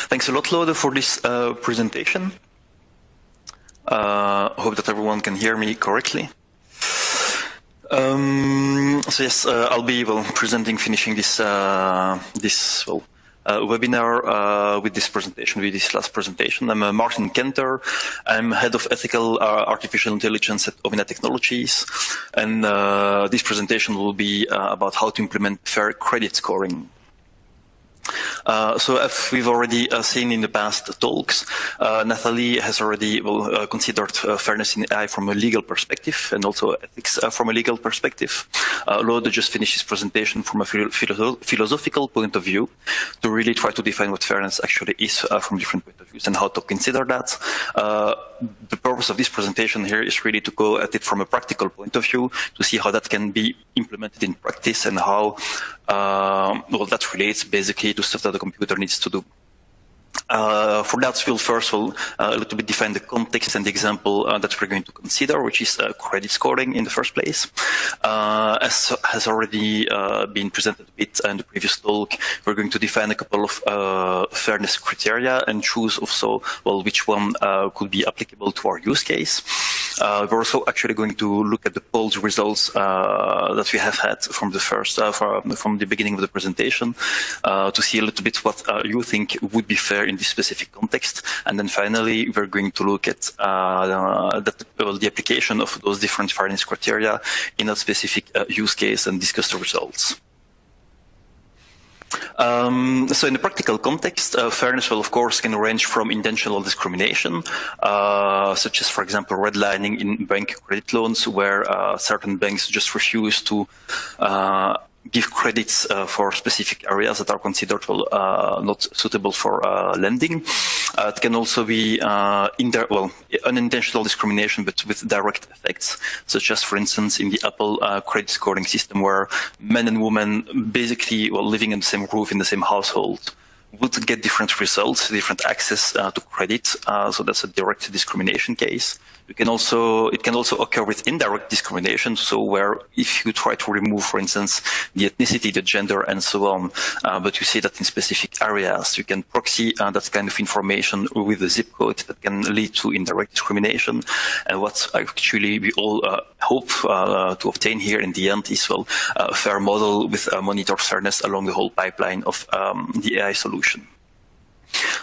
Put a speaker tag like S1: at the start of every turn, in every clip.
S1: Thanks a lot, Lode, for this presentation. Hope that everyone can hear me correctly. So yes, I'll be finishing this webinar with this presentation, with this last presentation. I'm Martin Canter. I'm head of ethical artificial intelligence at Omina Technologies, and this presentation will be about how to implement fair credit scoring. So as we've already seen in the past talks, Nathalie has already considered fairness in AI from a legal perspective and also ethics from a legal perspective. Lode just finished his presentation from a philosophical point of view to really try to define what fairness actually is from different point of views and how to consider that. The purpose of this presentation here is really to go at it from a practical point of view to see how that can be implemented in practice and how that relates basically to stuff that the computer needs to do. For that, we'll first a little bit define the context and the example that we're going to consider, which is credit scoring in the first place. As has already been presented a bit in the previous talk, we're going to define a couple of fairness criteria and choose also, which one could be applicable to our use case. We're also actually going to look at the polled results that we have had from the first, from the beginning of the presentation, to see a little bit what you think would be fair in this specific context. And then finally, we're going to look at the application of those different fairness criteria in a specific use case and discuss the results. So in the practical context, fairness, of course, can range from intentional discrimination, such as, for example, redlining in bank credit loans, where certain banks just refuse to give credits for specific areas that are considered not suitable for lending. It can also be unintentional discrimination, but with direct effects, such as, for instance, in the Apple credit scoring system, where men and women basically living in the same roof in the same household would get different results, different access to credit. So that's a direct discrimination case. It can also occur with indirect discrimination. So where if you try to remove, for instance, the ethnicity, the gender, and so on, but you see that in specific areas, you can proxy that kind of information with a zip code that can lead to indirect discrimination. And what actually we all hope to obtain here in the end is a fair model with monitored fairness along the whole pipeline of the AI solution.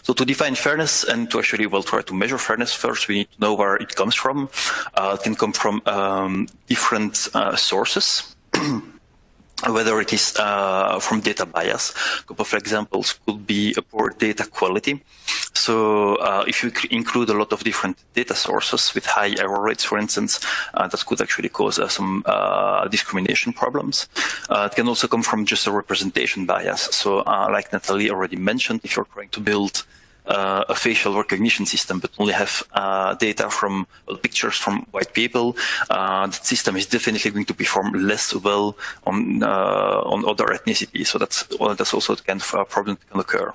S1: So to define fairness and to actually try to measure fairness, first we need to know where it comes from. It can come from different sources. Whether it is from data bias. A couple of examples could be poor data quality. So if you include a lot of different data sources with high error rates, for instance, that could actually cause some discrimination problems. It can also come from just a representation bias. So like Nathalie already mentioned, if you're trying to build a facial recognition system, but only have data from pictures from white people, the system is definitely going to perform less well on other ethnicities. So that's also the kind of problem that can occur.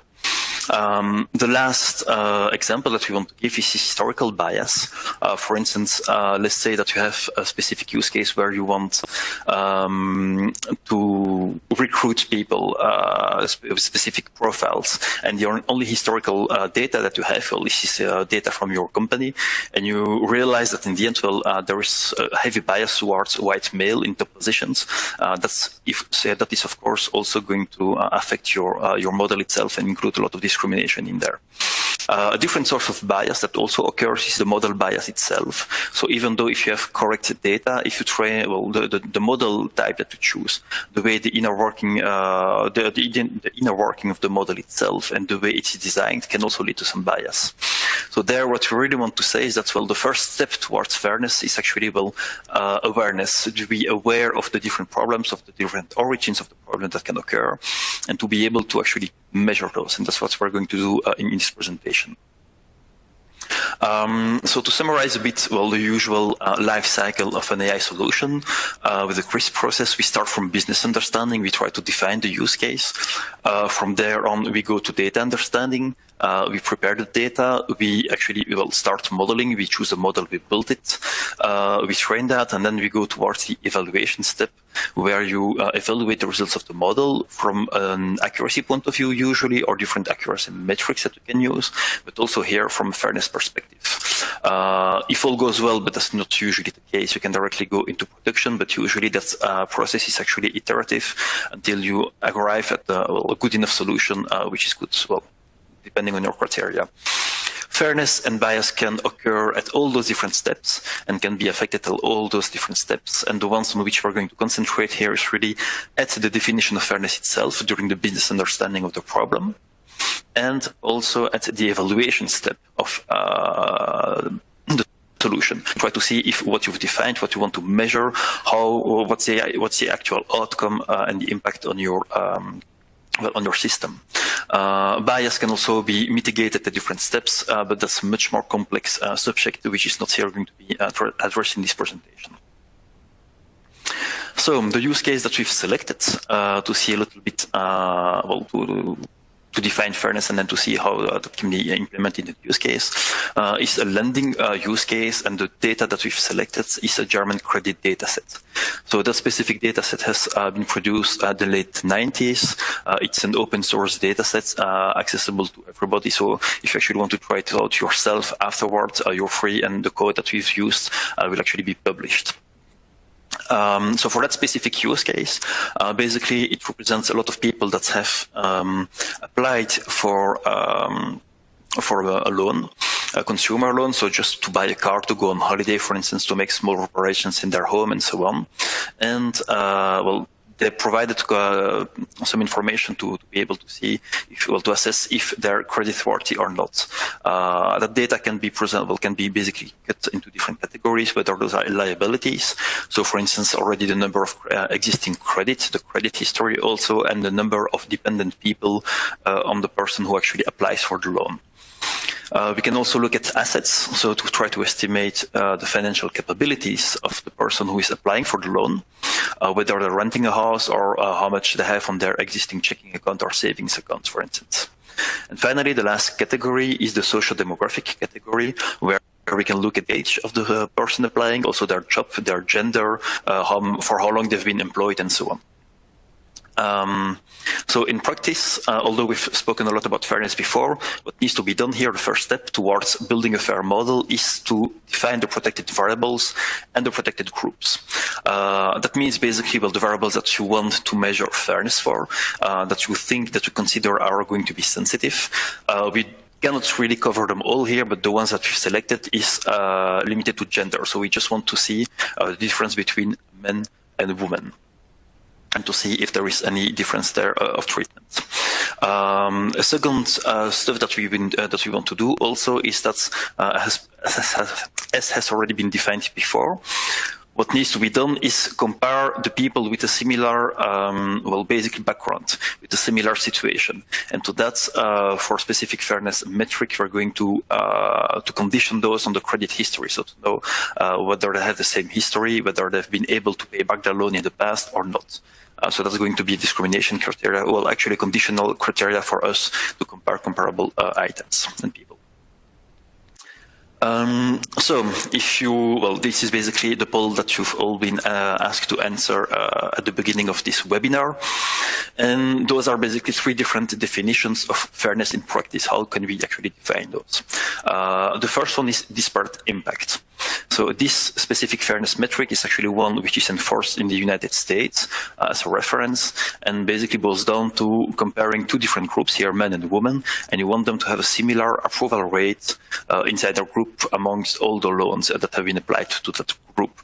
S1: The last example that we want to give is historical bias. For instance, let's say that you have a specific use case where you want to recruit people with specific profiles, and your only historical data that you have is data from your company, and you realize that in the end, there is a heavy bias towards white male in top positions. That is, of course, also going to affect your model itself and include a lot of discrimination in there. A different source of bias that also occurs is the model bias itself. So even though if you have correct data, if you train the model type that you choose, the way the inner working the inner working of the model itself and the way it's designed can also lead to some bias. So there, what we really want to say is that the first step towards fairness is actually awareness, to be aware of the different problems, of the different origins of the problem that can occur, and to be able to actually measure those. And that's what we're going to do in this presentation. So to summarize a bit, the usual life cycle of an AI solution, with the CRISP process, we start from business understanding. We try to define the use case. From there on, we go to data understanding. we prepare the data, we actually will start modeling, we choose a model, we build it, we train that, and then we go towards the evaluation step, where you evaluate the results of the model from an accuracy point of view usually, or different accuracy metrics that you can use, but also here from a fairness perspective. If all goes well, but that's not usually the case, you can directly go into production, but usually that process is actually iterative until you arrive at a good enough solution, which is good, well, depending on your criteria. Fairness and bias can occur at all those different steps and can be affected at all those different steps. And the ones on which we're going to concentrate here is really at the definition of fairness itself during the business understanding of the problem, and also at the evaluation step of the solution. Try to see if what you've defined, what you want to measure, what's the actual outcome and the impact on your on your system. Bias can also be mitigated at different steps, but that's a much more complex subject, which is not here going to be addressed in this presentation. So the use case that we've selected to see a little bit, to define fairness and then to see how that can be implemented in the use case, is a lending use case, and the data that we've selected is a German credit data set. So that specific data set has been produced at the late 90s. It's an open source data set accessible to everybody. So if you actually want to try it out yourself afterwards, you're free, and the code that we've used will actually be published. So for that specific use case, basically it represents a lot of people that have applied for a loan, a consumer loan, so just to buy a car, to go on holiday, for instance, to make small reparations in their home and so on. And well, they provided some information to be able to see, to assess if they're creditworthy or not. That data can be can be basically cut into different categories, whether those are liabilities. So for instance, already the number of existing credits, the credit history also, and the number of dependent people on the person who actually applies for the loan. We can also look at assets, so to try to estimate the financial capabilities of the person who is applying for the loan, whether they're renting a house or how much they have on their existing checking account or savings account, for instance. And finally, the last category is the social demographic category, where we can look at the age of the person applying, also their job, their gender, for how long they've been employed, and so on. So in practice, although we've spoken a lot about fairness before, what needs to be done here, the first step towards building a fair model, is to define the protected variables and the protected groups. That means basically, well, the variables that you want to measure fairness for, that you think, that you consider are going to be sensitive. We cannot really cover them all here, but the ones that we've selected is limited to gender. So we just want to see the difference between men and women, and to see if there is any difference there of treatment. A second stuff that we want to do also is that, as has already been defined before, what needs to be done is compare the people with a similar, well, basic background, with a similar situation. And to that, for specific fairness metric, we're going to condition those on the credit history, so to know whether they have the same history, whether they've been able to pay back their loan in the past or not. So that's going to be discrimination criteria, well, actually conditional criteria for us to compare comparable items and people. So if you, well, this is basically the poll that you've all been asked to answer at the beginning of this webinar. And those are basically three different definitions of fairness in practice. How can we actually define those? The first one is disparate impact. So this specific fairness metric is actually one which is enforced in the United States as a reference, and basically boils down to comparing two different groups here, men and women, and you want them to have a similar approval rate inside their group amongst all the loans that have been applied to that group.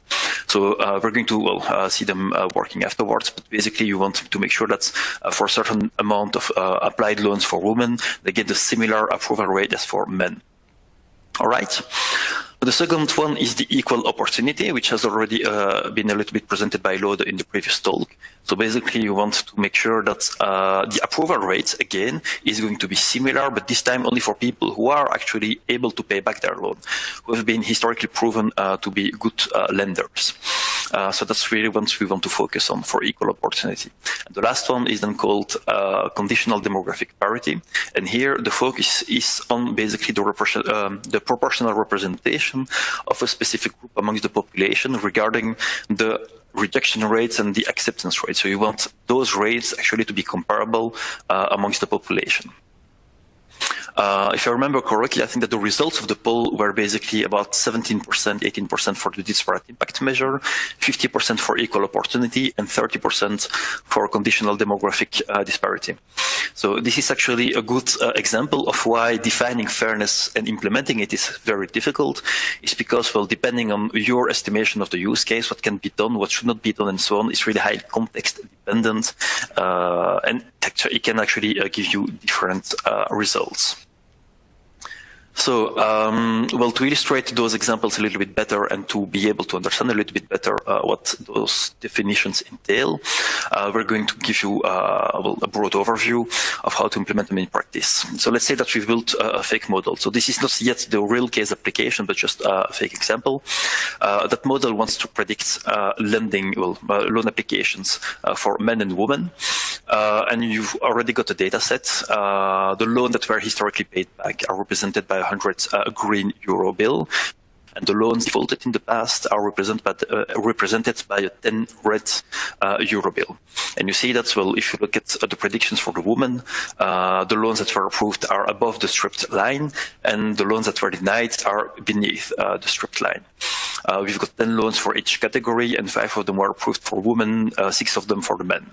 S1: So we're going to see them working afterwards, but basically you want to make sure that for a certain amount of applied loans for women, they get the similar approval rate as for men. All right. The second one is the equal opportunity, which has already been a little bit presented by Lode in the previous talk. So basically, you want to make sure that the approval rate, again, is going to be similar, but this time only for people who are actually able to pay back their loan, who have been historically proven to be good lenders. So that's really what we want to focus on for equal opportunity. And the last one is then called conditional demographic parity. And here the focus is on basically the proportional representation of a specific group amongst the population regarding the rejection rates and the acceptance rates. So you want those rates actually to be comparable amongst the population. If I remember correctly, I think that the results of the poll were basically about 17%, 18% for the disparate impact measure, 50% for equal opportunity, and 30% for conditional demographic disparity. So this is actually a good example of why defining fairness and implementing it is very difficult. It's because, well, depending on your estimation of the use case, what can be done, what should not be done, and so on, it's really highly context dependent, and it can actually give you different results. So, well, to illustrate those examples a little bit better and to be able to understand a little bit better what those definitions entail, we're going to give you well, a broad overview of how to implement them in practice. So let's say that we've built a fake model. So this is not yet the real case application, but just a fake example. That model wants to predict lending, well, loan applications for men and women. And you've already got a data set. The loans that were historically paid back are represented by 100 green euro bill, and the loans defaulted in the past are represented by a 10 red euro bill. And you see that, well, if you look at the predictions for the woman, the loans that were approved are above the stripped line, and the loans that were denied are beneath the stripped line. We've got 10 loans for each category, and 5 of them were approved for women, 6 of them for the men.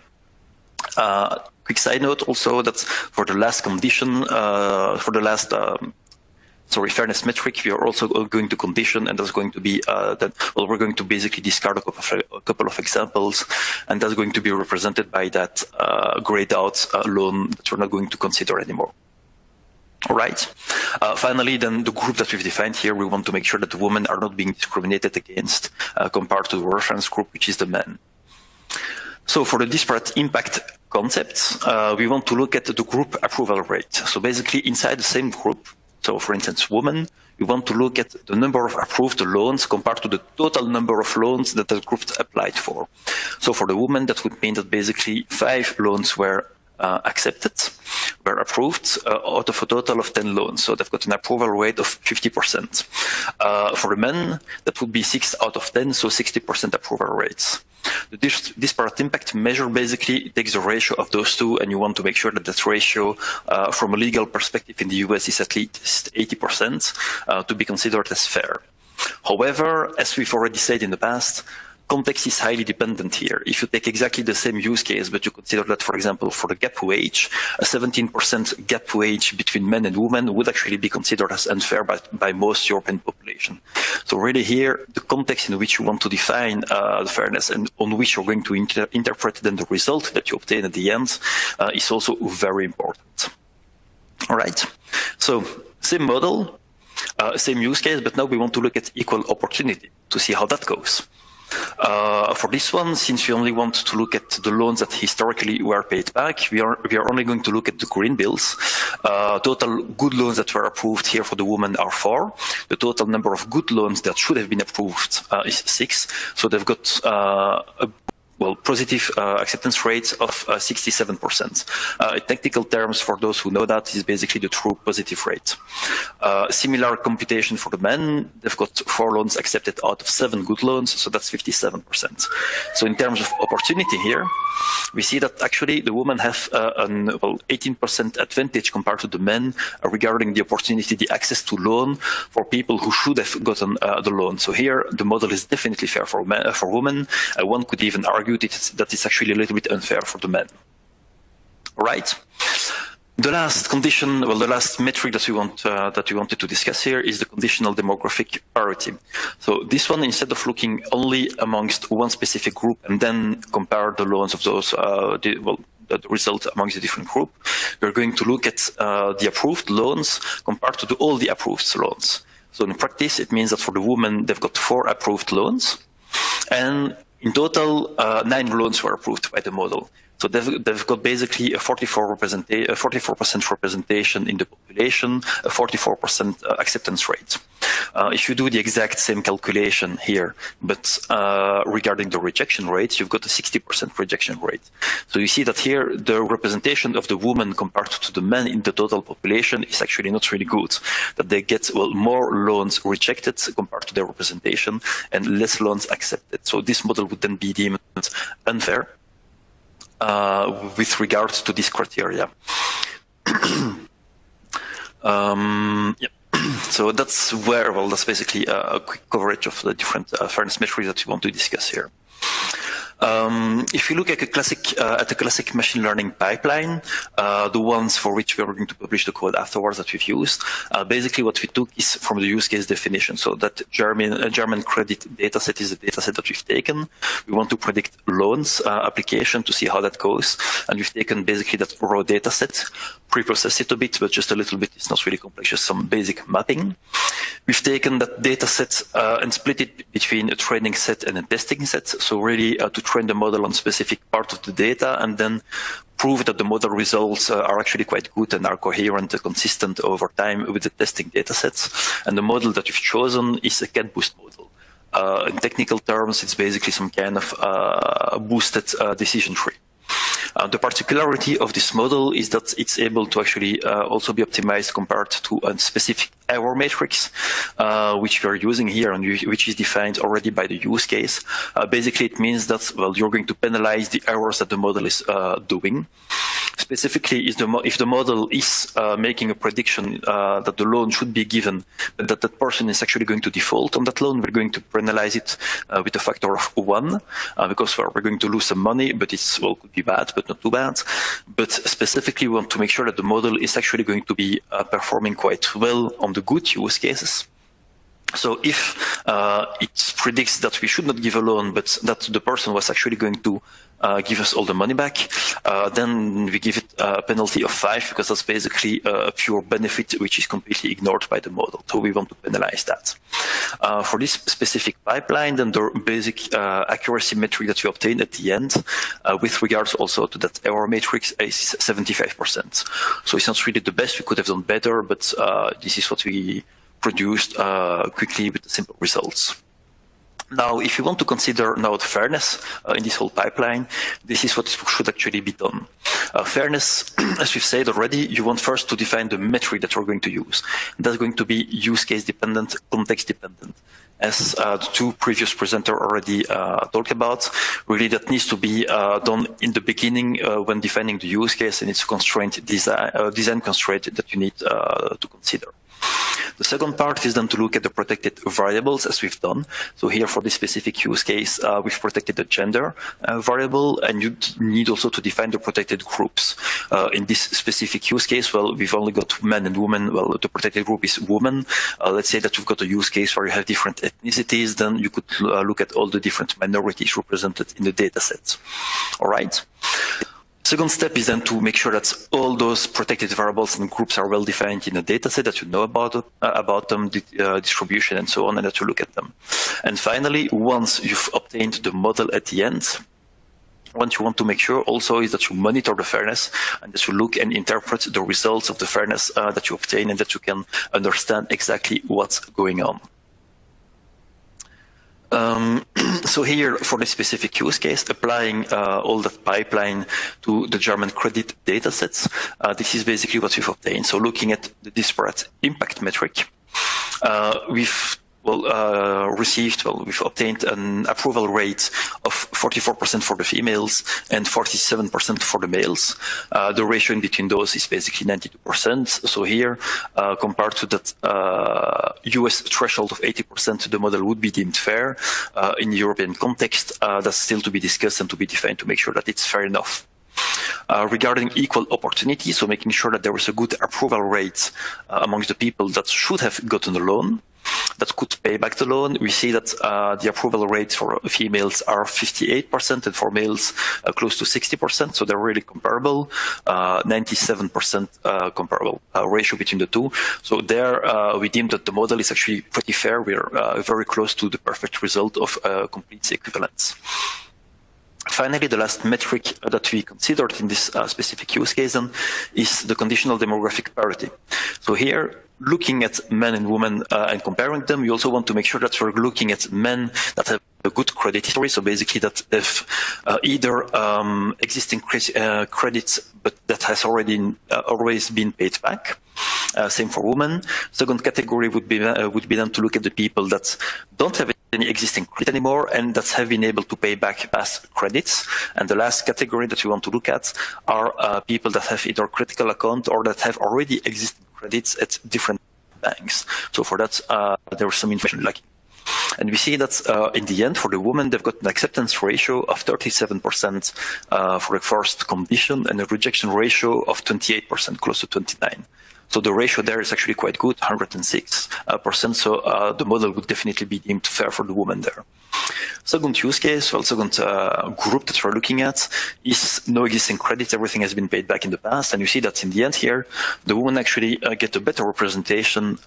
S1: Quick side note also that for the last condition, for the last fairness metric, we are also going to condition, and that's going to be that, well, we're going to basically discard a couple of examples, and that's going to be represented by that grayed out loan that we're not going to consider anymore. All right. Finally, then the group that we've defined here, we want to make sure that the women are not being discriminated against compared to the reference group, which is the men. So for the disparate impact concept, we want to look at the group approval rate. So basically inside the same group, so for instance, women, we want to look at the number of approved loans compared to the total number of loans that the group applied for. So for the women, that would mean that basically 5 loans were accepted, were approved out of a total of 10 loans. So they've got an approval rate of 50%. For the men, that would be 6 out of 10, so 60% approval rates. The disparate impact measure basically takes the ratio of those two, and you want to make sure that that ratio from a legal perspective in the US is at least 80% to be considered as fair. However, as we've already said in the past, context is highly dependent here. If you take exactly the same use case, but you consider that, for example, for the gap wage, a 17% gap wage between men and women would actually be considered as unfair by most European population. So really here, the context in which you want to define the fairness and on which you're going to interpret then the result that you obtain at the end is also very important. All right. So same model, same use case, but now we want to look at equal opportunity to see how that goes. For this one, since we only want to look at the loans that historically were paid back, we are only going to look at the green bills. Total good loans that were approved here for the women are 4. The total number of good loans that should have been approved is 6. So they've got a positive acceptance rates of 67%. In technical terms, for those who know that, is basically the true positive rate. Similar computation for the men, they've got 4 loans accepted out of 7 good loans, so that's 57%. So in terms of opportunity here, we see that actually the women have an 18% advantage compared to the men regarding the opportunity, the access to loan for people who should have gotten the loan. So here, the model is definitely fair for women. One could even argue that it's actually a little bit unfair for the men. All right. The last condition, the last metric that we wanted to discuss here is the conditional demographic parity. So this one, instead of looking only amongst one specific group and then compare the loans of those, the result amongst the different group, we're going to look at the approved loans compared to all the approved loans. So in practice, it means that for the women, they've got 4 approved loans, and in total, 9 loans were approved by the model. So they've got basically a 44% representation in the population, a 44% acceptance rate. If you do the exact same calculation here, but regarding the rejection rate, you've got a 60% rejection rate. So you see that here the representation of the women compared to the men in the total population is actually not really good. That they get more loans rejected compared to their representation and less loans accepted. So this model would then be deemed unfair with regards to this criteria. So that's where, that's basically a quick coverage of the different fairness metrics that we want to discuss here. If you look at a classic machine learning pipeline, the ones for which we are going to publish the code afterwards that we've used, basically what we took is from the use case definition. So that German credit dataset is the dataset that we've taken. We want to predict loans application to see how that goes. And we've taken basically that raw dataset, pre-processed it a bit, but just a little bit. It's not really complex, just some basic mapping. We've taken that dataset and split it between a training set and a testing set. So really to train the model on specific part of the data and then prove that the model results are actually quite good and are coherent and consistent over time with the testing datasets. And the model that we've chosen is a cat boost model. In technical terms, it's basically some kind of boosted decision tree. The particularity of this model is that it's able to actually also be optimized compared to a specific error matrix, which we are using here and which is defined already by the use case. Basically, it means that, you're going to penalize the errors that the model is doing. Specifically, if the model is making a prediction that the loan should be given, but that person is actually going to default on that loan, we're going to penalize it with a factor of 1, because we're going to lose some money, but it's, could be bad, but not too bad. But specifically, we want to make sure that the model is actually going to be performing quite well on the good use cases. So if it predicts that we should not give a loan, but that the person was actually going to give us all the money back, then we give it a penalty of 5, because that's basically a pure benefit which is completely ignored by the model. So we want to penalize that. For this specific pipeline, then the basic accuracy metric that we obtain at the end, with regards also to that error matrix, is 75%. So it's not really the best. We could have done better, but this is what we produced quickly with simple results. Now, if you want to consider now the fairness in this whole pipeline, this is what should actually be done. Fairness, as we've said already, you want first to define the metric that you're going to use. That's going to be use case dependent, context dependent. As the two previous presenters already talked about, really that needs to be done in the beginning when defining the use case, and it's a constraint design constraint that you need to consider. The second part is then to look at the protected variables, as we've done. So here for this specific use case, we've protected the gender variable, and you need also to define the protected groups. In this specific use case, we've only got men and women. The protected group is women. Let's say that you've got a use case where you have different ethnicities, then you could look at all the different minorities represented in the data set. All right. Second step is then to make sure that all those protected variables and groups are well defined in a dataset, that you know about them, the distribution and so on, and that you look at them. And finally, once you've obtained the model at the end, what you want to make sure also is that you monitor the fairness and that you look and interpret the results of the fairness that you obtain, and that you can understand exactly what's going on. So here, for this specific use case, applying all that pipeline to the German credit datasets, this is basically what we've obtained. So looking at the disparate impact metric, we've obtained an approval rate of 44% for the females and 47% for the males. The ratio in between those is basically 92%. So here, compared to that US threshold of 80%, the model would be deemed fair. In the European context, that's still to be discussed and to be defined to make sure that it's fair enough. Regarding equal opportunity, so making sure that there is a good approval rate amongst the people that should have gotten a loan, that could pay back the loan. We see that the approval rates for females are 58% and for males close to 60%. So they're really comparable, 97% comparable ratio between the two. So there we deem that the model is actually pretty fair. We're very close to the perfect result of complete equivalence. Finally, the last metric that we considered in this specific use case then is the conditional demographic parity. So here, looking at men and women and comparing them, we also want to make sure that we're looking at men that have a good credit history. So basically that if either existing credits, but that has already always been paid back. Same for women. Second category would be then to look at the people that don't have any existing credit anymore and that have been able to pay back past credits. And the last category that we want to look at are people that have either critical account or that have already existing credits at different banks. So for that, there was some information lacking. And we see that in the end, for the women, they've got an acceptance ratio of 37% for the first condition and a rejection ratio of 28%, close to 29%. So the ratio there is actually quite good, 106%. So the model would definitely be deemed fair for the woman there. Second use case, well, second group that we're looking at is no existing credit. Everything has been paid back in the past. And you see that in the end here, the women actually get a better representation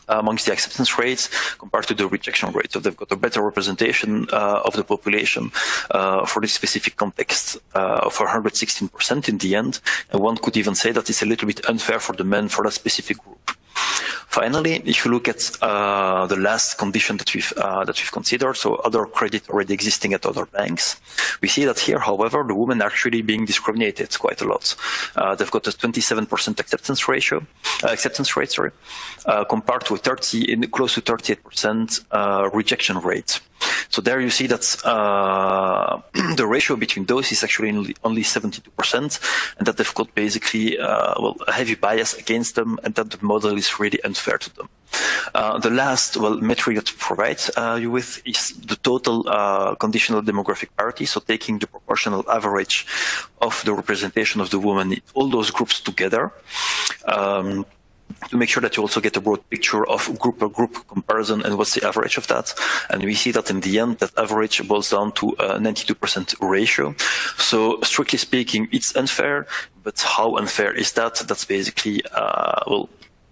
S1: amongst the acceptance rates compared to the rejection rate. So they've got a better representation of the population for this specific context of 116% in the end. And one could even say that it's a little bit unfair for the men for that specific group. Finally, if you look at the last condition that we've considered, so other credit already existing at other banks, we see that here, however, the women are actually being discriminated quite a lot. They've got a 27% acceptance rate, compared to a close to 38% rejection rate. So there you see that the ratio between those is actually only 72%, and that they've got basically a heavy bias against them, and that the model is really unfair to them. The last metric that we provide you with is the total conditional demographic parity, so taking the proportional average of the representation of the woman in all those groups together. To make sure that you also get a broad picture of group per group comparison and what's the average of that. And we see that in the end, that average boils down to a 92% ratio. So strictly speaking, it's unfair, but how unfair is that? That's basically,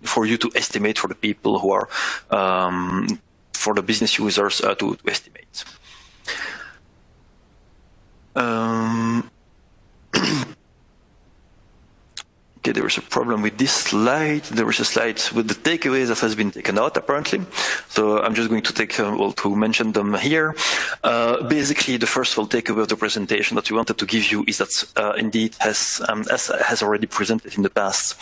S1: for you to estimate for the people who are, for the business users to estimate. Okay, there is a problem with this slide. There is a slide with the takeaways that has been taken out, apparently. So I'm just going to take, to mention them here. Basically, the first takeaway of the presentation that we wanted to give you is that indeed, as has already presented in the past,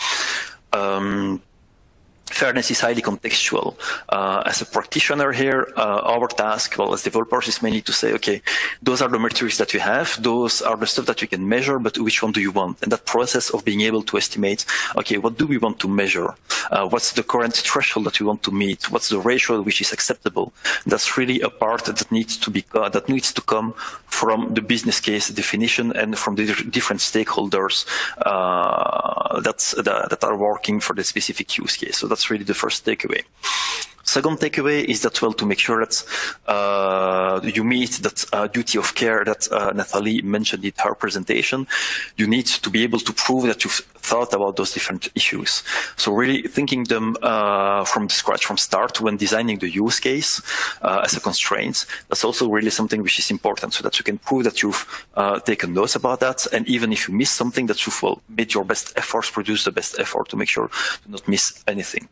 S1: fairness is highly contextual. As a practitioner here, our task, as developers, is mainly to say, okay, those are the metrics that we have, those are the stuff that we can measure, but which one do you want? And that process of being able to estimate, okay, what do we want to measure? What's the current threshold that we want to meet? What's the ratio which is acceptable? That's really a part that needs to come from the business case definition and from the different stakeholders that are working for the specific use case. So that's really the first takeaway. Second takeaway is that, to make sure that you meet that duty of care that Nathalie mentioned in her presentation, you need to be able to prove that you've thought about those different issues. So really thinking them from scratch, from start, when designing the use case as a constraint, that's also really something which is important, so that you can prove that you've taken notes about that, and even if you miss something, that you've made your best efforts, produce the best effort to make sure to not miss anything.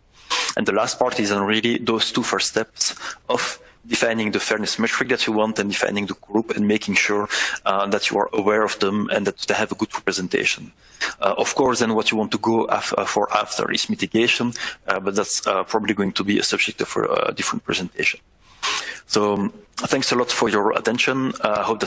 S1: And the last part is really those two first steps of defining the fairness metric that you want and defining the group and making sure that you are aware of them and that they have a good representation. Of course, then what you want to go for after is mitigation, but that's probably going to be a subject of a different presentation. So thanks a lot for your attention. I hope that